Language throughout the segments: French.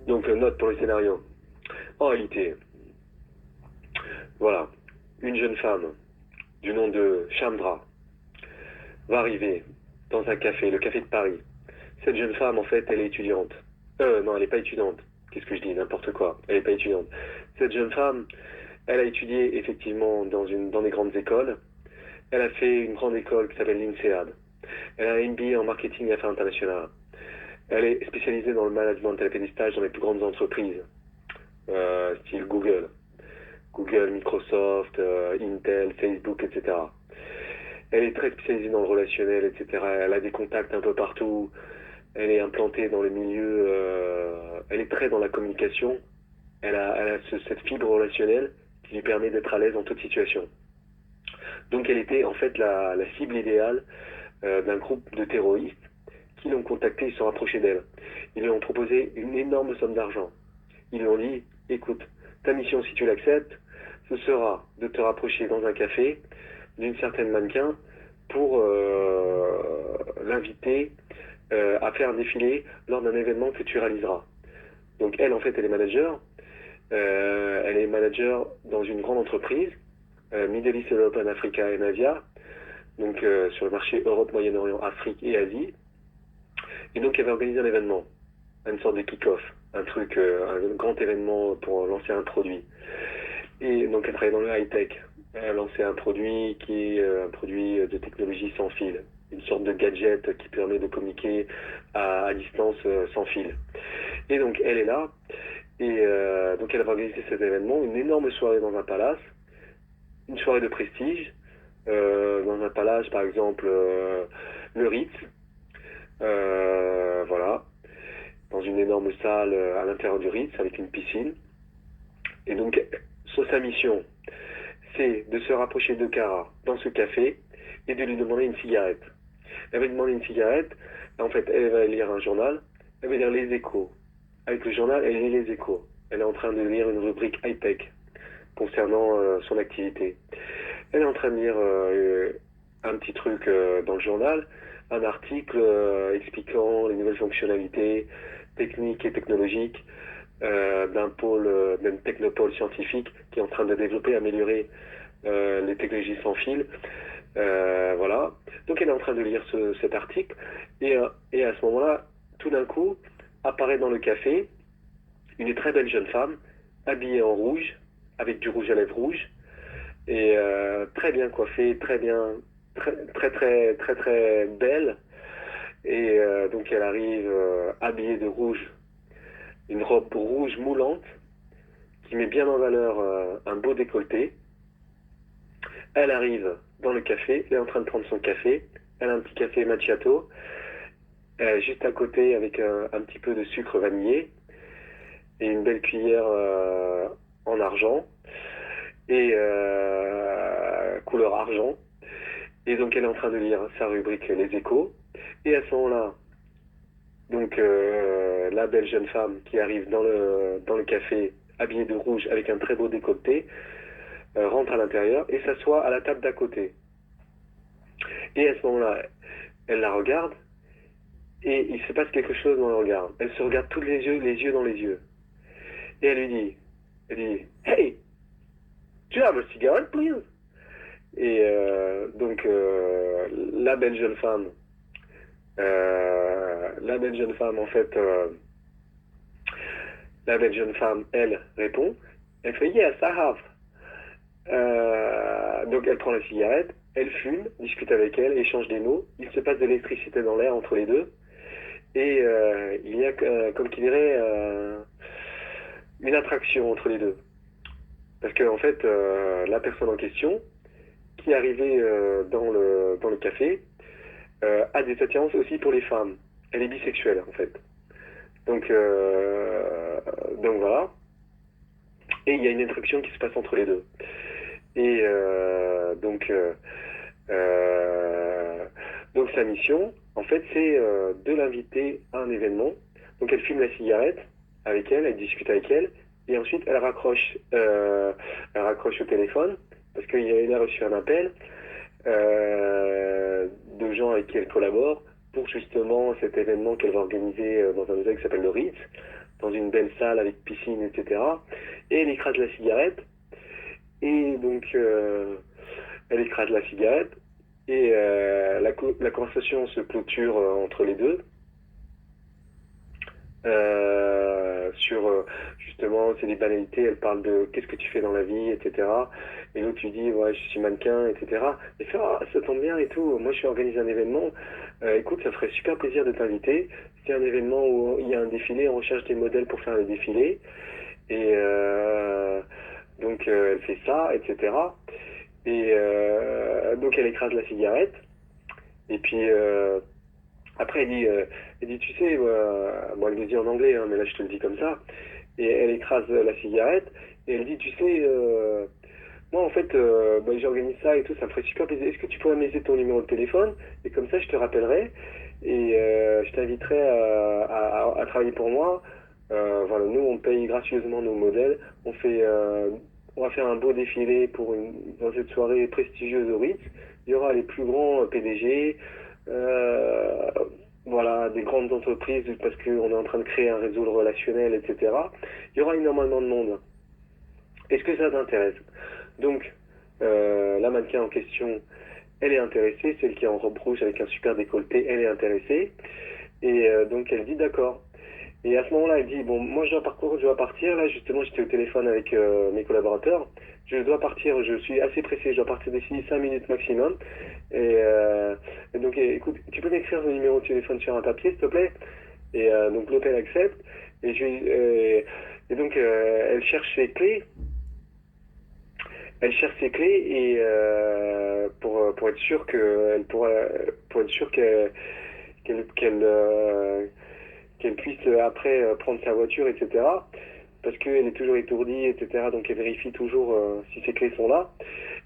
Donc, note pour le scénario. En réalité, voilà, une jeune femme du nom de Chandra va arriver dans un café, le café de Paris. Cette jeune femme, en fait, elle est étudiante. Non, elle n'est pas étudiante. Qu'est-ce que je dis? N'importe quoi. Elle n'est pas étudiante. Cette jeune femme, elle a étudié effectivement dans des grandes écoles. Elle a fait une grande école qui s'appelle l'INSEAD. Elle a un MBA en marketing et affaires internationales. Elle est spécialisée dans le management. Elle a fait des stages dans les plus grandes entreprises, style Google. Google, Microsoft, Intel, Facebook, etc. Elle est très spécialisée dans le relationnel, etc. Elle a des contacts un peu partout. Elle est implantée dans le milieu. Elle est très dans la communication. Elle a cette fibre relationnelle qui lui permet d'être à l'aise en toute situation. Donc elle était en fait la cible idéale d'un groupe de terroristes qui l'ont contactée et se sont rapprochés d'elle. Ils lui ont proposé une énorme somme d'argent. Ils lui ont dit, écoute, ta mission, si tu l'acceptes, ce sera de te rapprocher dans un café d'une certaine mannequin pour l'inviter à faire un défilé lors d'un événement que tu réaliseras. Donc elle, en fait, elle est manager. Elle est manager dans une grande entreprise, Middle East, Europe, Africa et Asia, donc sur le marché Europe, Moyen-Orient, Afrique et Asie. Et donc elle va organiser un événement, une sorte de kick-off, un truc, un grand événement pour lancer un produit. Et donc elle travaille dans le high-tech. Elle a lancé un produit qui est un produit de technologie sans fil, une sorte de gadget qui permet de communiquer à distance sans fil. Et donc elle est là, et donc elle va organiser cet événement, une énorme soirée dans un palace, une soirée de prestige, dans un palace par exemple le Ritz, voilà, dans une énorme salle à l'intérieur du Ritz avec une piscine. Et donc sur sa mission, c'est de se rapprocher de Cara dans ce café et de lui demander une cigarette. Elle va lui demander une cigarette, en fait elle va lire un journal, elle va lire les échos. Avec le journal, elle lit les échos. Elle est en train de lire une rubrique high-tech concernant son activité. Elle est en train de lire un petit truc dans le journal, un article expliquant les nouvelles fonctionnalités techniques et technologiques d'un technopôle scientifique qui est en train de développer, améliorer les technologies sans fil. Voilà. Donc elle est en train de lire cet article et à ce moment-là, tout d'un coup, apparaît dans le café une très belle jeune femme habillée en rouge, avec du rouge à lèvres rouge et très bien coiffée, très bien, très belle. Et donc elle arrive habillée de rouge, une robe rouge moulante qui met bien en valeur un beau décolleté. Elle arrive dans le café, elle est en train de prendre son café, elle a un petit café macchiato, juste à côté avec un petit peu de sucre vanillé et une belle cuillère en argent et couleur argent. Et donc elle est en train de lire sa rubrique Les Échos. Et à ce moment-là, donc la belle jeune femme qui arrive dans le café habillée de rouge avec un très beau décolleté rentre à l'intérieur et s'assoit à la table d'à côté. Et à ce moment-là, elle la regarde et il se passe quelque chose dans le regard. Elle se regarde tous les yeux dans les yeux. Et elle dit, Hey, do you have a cigarette, please? Et donc la belle jeune femme en fait, la belle jeune femme, elle répond. Elle fait Yes, I have. Donc elle prend la cigarette, elle fume, discute avec elle, échange des mots. Il se passe de l'électricité dans l'air entre les deux. Et il y a, comme qui dirait, une attraction entre les deux. Parce que en fait, la personne en question, qui est arrivée dans le café, a des attirances aussi pour les femmes. Elle est bisexuelle en fait. Donc, donc voilà. Et il y a une attraction qui se passe entre les deux. Et donc sa mission, en fait, c'est de l'inviter à un événement. Donc elle fume la cigarette avec elle, elle discute avec elle, et ensuite elle raccroche au téléphone parce qu'elle a reçu un appel de gens avec qui elle collabore pour justement cet événement qu'elle va organiser dans un hôtel qui s'appelle le Ritz, dans une belle salle avec piscine, etc. Et elle écrase la cigarette. Et donc, elle écrase la cigarette. Et la conversation se clôture entre les deux. Sur justement, c'est des banalités, elle parle de qu'est-ce que tu fais dans la vie, etc. Et l'autre lui dit, ouais, je suis mannequin, etc. Et fait, ah, ça tombe bien et tout, moi je suis organisé un événement, écoute, ça ferait super plaisir de t'inviter. C'est un événement où il y a un défilé, on recherche des modèles pour faire le défilé. Et donc elle fait ça, etc. Et donc elle écrase la cigarette. Et puis après elle dit, tu sais, bon elle le dit en anglais, hein, mais là je te le dis comme ça. Et elle écrase la cigarette et elle dit, tu sais, moi en fait, j'organise ça et tout, ça me ferait super plaisir. Est-ce que tu pourrais me laisser ton numéro de téléphone et comme ça je te rappellerai et je t'inviterai à travailler pour moi. Voilà, nous on paye gracieusement nos modèles, on va faire un beau défilé dans cette soirée prestigieuse au Ritz. Il y aura les plus grands PDG, euh, voilà, des grandes entreprises parce qu'on est en train de créer un réseau relationnel, etc. Il y aura énormément de monde. Est-ce que ça t'intéresse? Donc, la mannequin en question, elle est intéressée, celle qui est en robe rouge avec un super décolleté, elle est intéressée. Et donc elle dit d'accord. Et à ce moment-là, elle dit, bon, moi je dois partir, là justement j'étais au téléphone avec mes collaborateurs, je dois partir, je suis assez pressé, je dois partir d'ici 5 minutes maximum. Et donc écoute, tu peux m'écrire le numéro de téléphone sur un papier s'il te plaît? Et donc l'hôtel accepte, et donc elle cherche ses clés, et pour être sûre pour être sûre qu'elle qu'elle puisse après prendre sa voiture, etc. Parce qu'elle est toujours étourdie, etc. Donc elle vérifie toujours si ses clés sont là.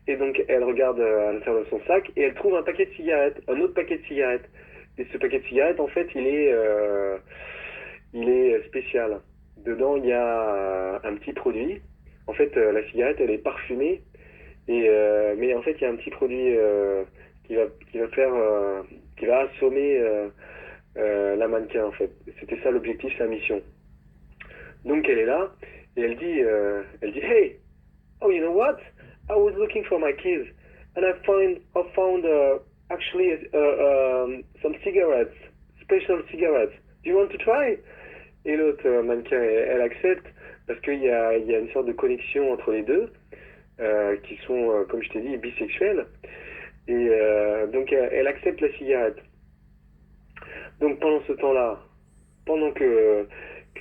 Et donc elle regarde à l'intérieur de son sac et elle trouve un paquet de cigarettes, un autre paquet de cigarettes. Et ce paquet de cigarettes, en fait, il est spécial. Dedans, il y a un petit produit. En fait, la cigarette, elle est parfumée. Mais en fait, il y a un petit produit qui va faire, qui va assommer la mannequin en fait. C'était ça l'objectif, sa mission. Donc elle est là et elle dit, hey, oh you know what? I was looking for my keys and I found actually some cigarettes, special cigarettes. Do you want to try? Et l'autre mannequin, elle accepte parce il y a une sorte de connexion entre les deux qui sont, comme je t'ai dit, bisexuels. Et donc elle accepte la cigarette. Donc pendant ce temps-là, pendant que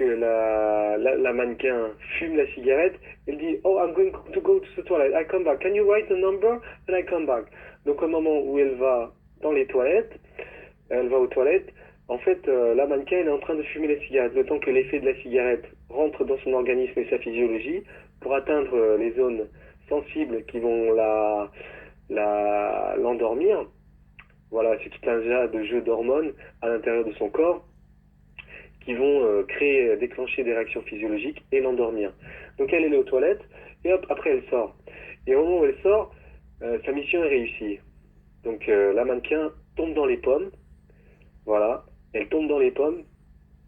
la mannequin fume la cigarette, elle dit oh I'm going to go to the toilet, I come back, can you write the number and I come back. Donc au moment où elle va dans les toilettes, elle va aux toilettes, en fait la mannequin elle est en train de fumer la cigarette, le temps que l'effet de la cigarette rentre dans son organisme et sa physiologie pour atteindre les zones sensibles qui vont l'endormir. Voilà, c'est tout un tas de jeux d'hormones à l'intérieur de son corps qui vont déclencher des réactions physiologiques et l'endormir. Donc elle est aux toilettes et hop, après elle sort. Et au moment où elle sort, sa mission est réussie. Donc la mannequin tombe dans les pommes, voilà, elle tombe dans les pommes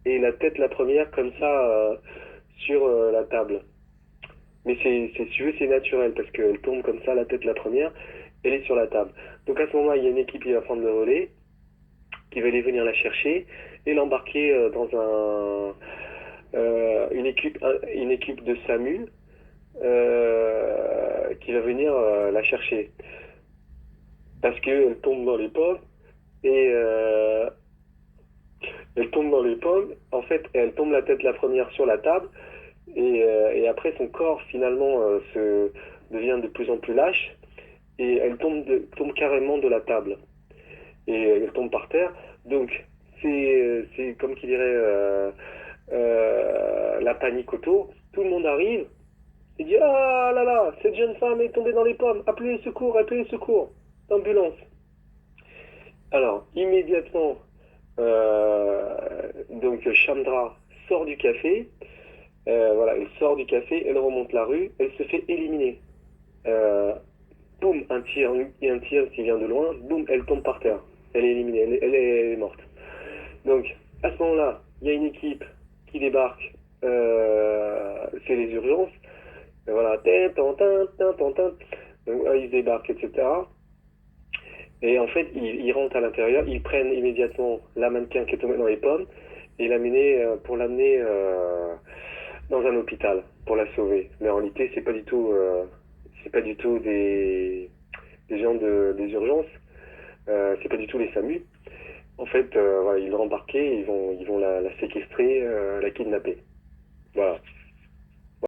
et la tête la première comme ça sur la table. Mais si tu veux, c'est naturel parce qu'elle tombe comme ça, la tête la première, elle est sur la table. Donc à ce moment-là, il y a une équipe qui va prendre le relais, qui va aller venir la chercher et l'embarquer dans une équipe de SAMU qui va venir la chercher. Parce qu'elle tombe dans les pommes et elle tombe dans les pommes. En fait, elle tombe la tête la première sur la table et après son corps finalement devient de plus en plus lâche et elle tombe carrément de la table et elle tombe par terre. Donc c'est comme qui dirait la panique autour. Tout le monde arrive et dit ah là là, cette jeune femme est tombée dans les pommes. Appelez le secours, l'ambulance. Alors immédiatement donc Chandra sort du café. Voilà, elle sort du café, elle remonte la rue, elle se fait éliminer. Boum, un tir qui vient de loin, boum, elle tombe par terre. Elle est éliminée, elle est morte. Donc, à ce moment-là, il y a une équipe qui débarque, c'est les urgences. Et voilà, donc, ils débarquent, etc. Et en fait, ils rentrent à l'intérieur, ils prennent immédiatement la mannequin qui est tombée dans les pommes et pour l'amener dans un hôpital pour la sauver. Mais en réalité, c'est pas du tout des gens des urgences, c'est pas du tout les SAMU. En fait, voilà, ils l'ont embarquée, ils vont la séquestrer, la kidnapper. Voilà.